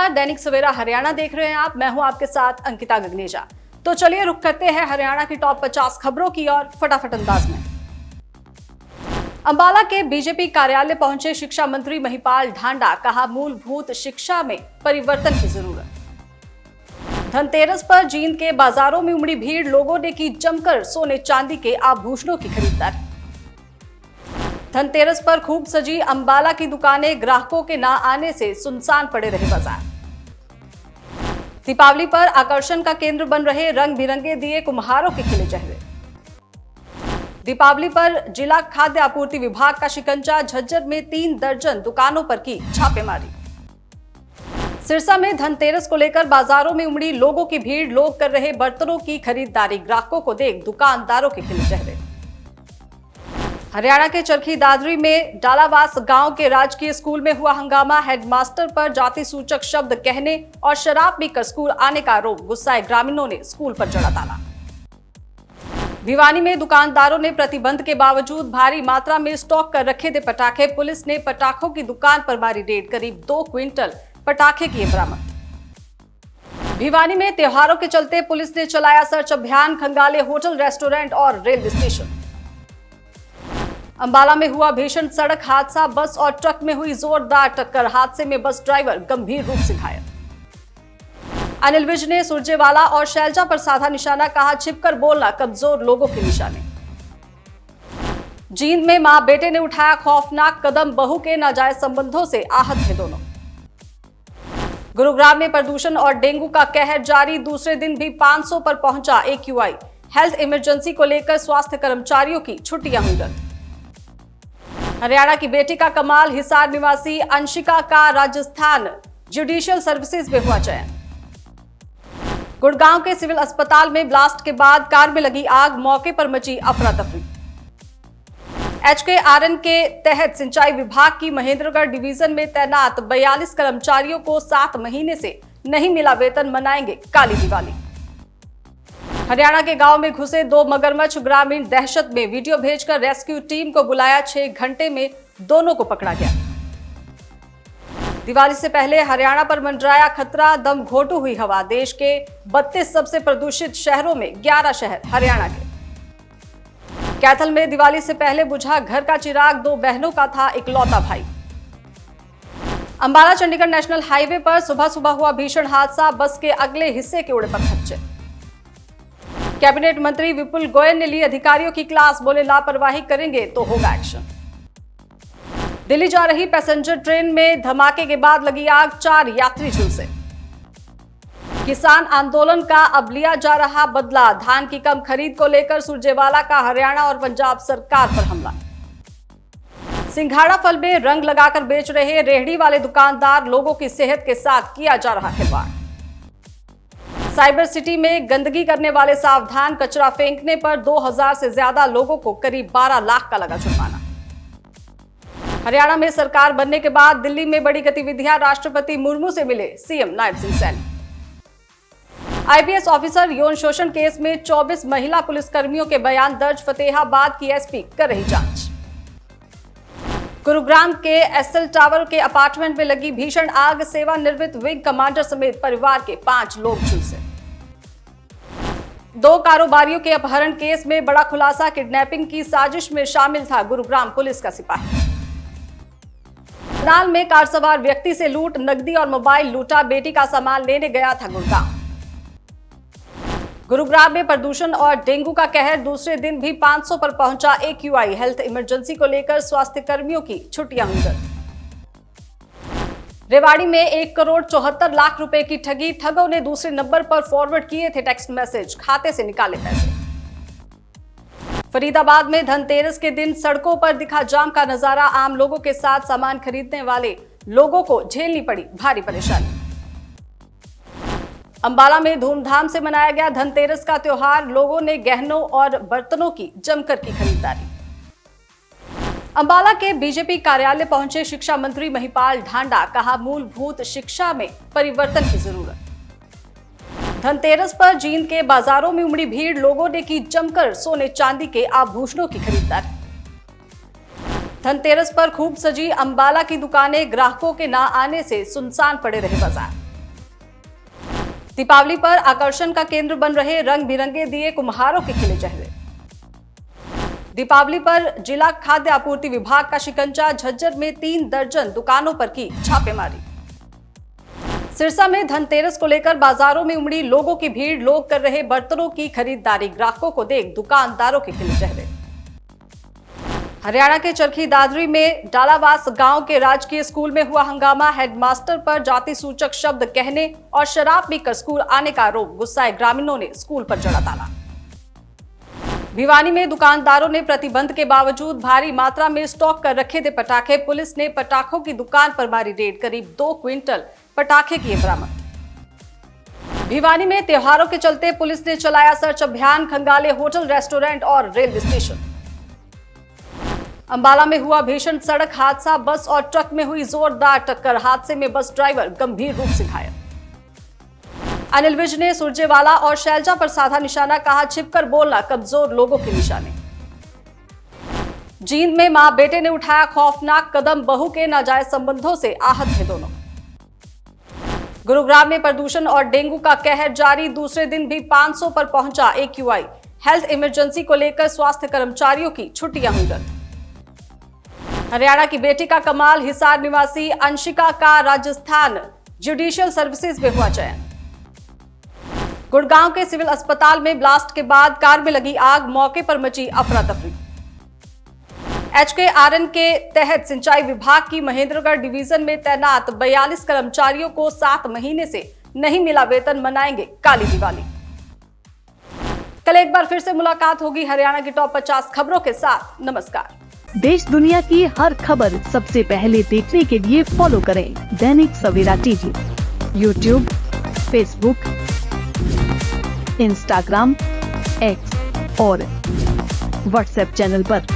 नमस्कार, दैनिक सवेरा हरियाणा देख रहे हैं आप। मैं हूं आपके साथ अंकिता गगनेजा। तो चलिए रुक करते हैं हरियाणा की टॉप 50 खबरों की और फटाफट अंदाज में। अंबाला के बीजेपी कार्यालय पहुंचे शिक्षा मंत्री महिपाल ढांडा, कहा मूलभूत शिक्षा में परिवर्तन की जरूरत। धनतेरस पर जींद के बाजारों में उमड़ी भीड़, लोगों ने की जमकर सोने चांदी के आभूषणों की खरीदारी। धनतेरस पर खूब सजी अंबाला की दुकानें, ग्राहकों के ना आने से सुनसान पड़े रहे बाजार। दीपावली पर आकर्षण का केंद्र बन रहे रंग बिरंगे दिए, कुम्हारों के खिले चेहरे। दीपावली पर जिला खाद्य आपूर्ति विभाग का शिकंजा, झज्जर में 3 दर्जन दुकानों पर की छापेमारी। सिरसा में धनतेरस को लेकर बाजारों में उमड़ी लोगों की भीड़, लोग कर रहे बर्तनों की खरीदारी, ग्राहकों को देख दुकानदारों के खिले चेहरे। हरियाणा के चरखी दादरी में डालावास गांव के राजकीय स्कूल में हुआ हंगामा, हेडमास्टर पर जाति सूचक शब्द कहने और शराब पीकर स्कूल आने का आरोप, गुस्साए ग्रामीणों ने स्कूल पर जड़ा ताला। भिवानी में दुकानदारों ने प्रतिबंध के बावजूद भारी मात्रा में स्टॉक कर रखे थे पटाखे, पुलिस ने पटाखों की दुकान पर मारी रेड, करीब 2 क्विंटल पटाखे किए बरामद। भिवानी में त्योहारों के चलते पुलिस ने चलाया सर्च अभियान, खंगाले होटल, रेस्टोरेंट और रेलवे स्टेशन। अंबाला में हुआ भीषण सड़क हादसा, बस और ट्रक में हुई जोरदार टक्कर, हादसे में बस ड्राइवर गंभीर रूप से घायल। अनिल विज ने सुरजेवाला और शैलजा पर साधा निशाना, कहा छिपकर बोलना कमजोर लोगों के निशाने। जींद में मां बेटे ने उठाया खौफनाक कदम, बहू के नाजायज संबंधों से आहत थे दोनों। गुरुग्राम में प्रदूषण और डेंगू का कहर जारी, दूसरे दिन भी 500 पर पहुंचा AQI, हेल्थ इमरजेंसी को लेकर स्वास्थ्य कर्मचारियों की छुट्टियां हुई रद्द। हरियाणा की बेटी का कमाल, हिसार निवासी अंशिका का राजस्थान जुडिशियल सर्विसेज में हुआ चयन। गुड़गांव के सिविल अस्पताल में ब्लास्ट के बाद कार में लगी आग, मौके पर मची अफरा तफरी। HKRN के तहत सिंचाई विभाग की महेंद्रगढ़ डिवीजन में तैनात 42 कर्मचारियों को 7 महीने से नहीं मिला वेतन, मनाएंगे काली दिवाली। हरियाणा के गांव में घुसे 2 मगरमच्छ, ग्रामीण दहशत में, वीडियो भेजकर रेस्क्यू टीम को बुलाया, 6 घंटे में दोनों को पकड़ा गया। दिवाली से पहले हरियाणा पर मंडराया खतरा, दम घोटू हुई हवा, देश के 32 सबसे प्रदूषित शहरों में 11 शहर हरियाणा के। कैथल में दिवाली से पहले बुझा घर का चिराग, 2 बहनों का था इकलौता भाई। अंबाला चंडीगढ़ नेशनल हाईवे पर सुबह सुबह हुआ भीषण हादसा, बस के अगले हिस्से के उड़े पत्थर। कैबिनेट मंत्री विपुल गोयल ने ली अधिकारियों की क्लास, बोले लापरवाही करेंगे तो होगा एक्शन। दिल्ली जा रही पैसेंजर ट्रेन में धमाके के बाद लगी आग, 4 यात्री झुलसे। किसान आंदोलन का अब लिया जा रहा बदला, धान की कम खरीद को लेकर सुरजेवाला का हरियाणा और पंजाब सरकार पर हमला। सिंघाड़ा फल में रंग लगाकर बेच रहे रेहड़ी वाले दुकानदार, लोगों की सेहत के साथ किया जा रहा खिलवाड़। साइबर सिटी में गंदगी करने वाले सावधान, कचरा फेंकने पर 2000 से ज्यादा लोगों को करीब 12 लाख का लगा जुर्माना। हरियाणा में सरकार बनने के बाद दिल्ली में बड़ी गतिविधियां, राष्ट्रपति मुर्मू से मिले CM Nayab Singh Saini. IPS officer यौन शोषण केस में 24 महिला पुलिसकर्मियों के बयान दर्ज, फतेहाबाद की SP कर रही जांच। गुरुग्राम के SL टावर के अपार्टमेंट में लगी भीषण आग, सेवानिवृत्त विंग कमांडर समेत परिवार के 5 लोग झुलसे। 2 कारोबारियों के अपहरण केस में बड़ा खुलासा, किडनैपिंग की साजिश में शामिल था गुरुग्राम पुलिस का सिपाही। करनाल में कार सवार व्यक्ति से लूट, नकदी और मोबाइल लूटा, बेटी का सामान लेने गया था गुड़गांव। गुरुग्राम में प्रदूषण और डेंगू का कहर, दूसरे दिन भी 500 पर पहुंचा AQI, हेल्थ इमरजेंसी को लेकर स्वास्थ्य कर्मियों की छुट्टियां हुई रद्द। रेवाड़ी में 1 करोड़ 74 लाख रुपए की ठगी, ठगों ने दूसरे नंबर पर फॉरवर्ड किए थे टेक्स्ट मैसेज, खाते से निकाले पैसे। फरीदाबाद में धनतेरस के दिन सड़कों पर दिखा जाम का नजारा, आम लोगों के साथ सामान खरीदने वाले लोगों को झेलनी पड़ी भारी परेशानी। अंबाला में धूमधाम से मनाया गया धनतेरस का त्योहार, लोगों ने गहनों और बर्तनों की जमकर की खरीदारी। अंबाला के बीजेपी कार्यालय पहुंचे शिक्षा मंत्री महिपाल ढांडा, कहा मूलभूत शिक्षा में परिवर्तन की जरूरत। धनतेरस पर जींद के बाजारों में उमड़ी भीड़, लोगों ने की जमकर सोने चांदी के आभूषणों की खरीदारी। धनतेरस पर खूब सजी अंबाला की दुकानें, ग्राहकों के ना आने से सुनसान पड़े रहे बाजार। दीपावली पर आकर्षण का केंद्र बन रहे रंग बिरंगे दिए कुम्हारों के खिले चेहरे। दीपावली पर जिला खाद्य आपूर्ति विभाग का शिकंजा, झज्जर में 3 दर्जन दुकानों पर की छापेमारी। सिरसा में धनतेरस को लेकर बाजारों में उमड़ी लोगों की भीड़, लोग कर रहे बर्तनों की खरीदारी, ग्राहकों को देख दुकानदारों के खिले चेहरे। हरियाणा के चरखी दादरी में डालावास गांव के राजकीय स्कूल में हुआ हंगामा, हेडमास्टर पर जाति सूचक शब्द कहने और शराब पीकर स्कूल आने का आरोप, गुस्साए ग्रामीणों ने स्कूल पर जड़ा ताला। भिवानी में दुकानदारों ने प्रतिबंध के बावजूद भारी मात्रा में स्टॉक कर रखे थे पटाखे, पुलिस ने पटाखों की दुकान पर मारी रेड, करीब 2 क्विंटल पटाखे किए बरामद। भिवानी में त्योहारों के चलते पुलिस ने चलाया सर्च अभियान, खंगाले होटल, रेस्टोरेंट और रेलवे स्टेशन। अंबाला में हुआ भीषण सड़क हादसा, बस और ट्रक में हुई जोरदार टक्कर, हादसे में बस ड्राइवर गंभीर रूप से घायल। अनिल विज ने सुरजेवाला और शैलजा पर साधा निशाना, कहा छिपकर बोलना कमजोर लोगों के निशाने। जींद में मां बेटे ने उठाया खौफनाक कदम, बहू के नाजायज संबंधों से आहत थे दोनों। गुरुग्राम में प्रदूषण और डेंगू का कहर जारी, दूसरे दिन भी 500 पर पहुंचा AQI, हेल्थ इमरजेंसी को लेकर स्वास्थ्य कर्मचारियों की छुट्टियां हुई रद्द। हरियाणा की बेटी का कमाल, हिसार निवासी अंशिका का राजस्थान जुडिशियल सर्विसेज में हुआ चयन। गुड़गांव के सिविल अस्पताल में ब्लास्ट के बाद कार में लगी आग, मौके पर मची अफरा तफरी। HKRN के तहत सिंचाई विभाग की महेंद्रगढ़ डिवीजन में तैनात 42 कर्मचारियों को 7 महीने से नहीं मिला वेतन, मनाएंगे काली दिवाली। कल एक बार फिर से मुलाकात होगी हरियाणा की टॉप 50 खबरों के साथ। नमस्कार। देश दुनिया की हर खबर सबसे पहले देखने के लिए फॉलो करें Dainik Savera TV, YouTube, Facebook, Instagram, X और WhatsApp चैनल पर।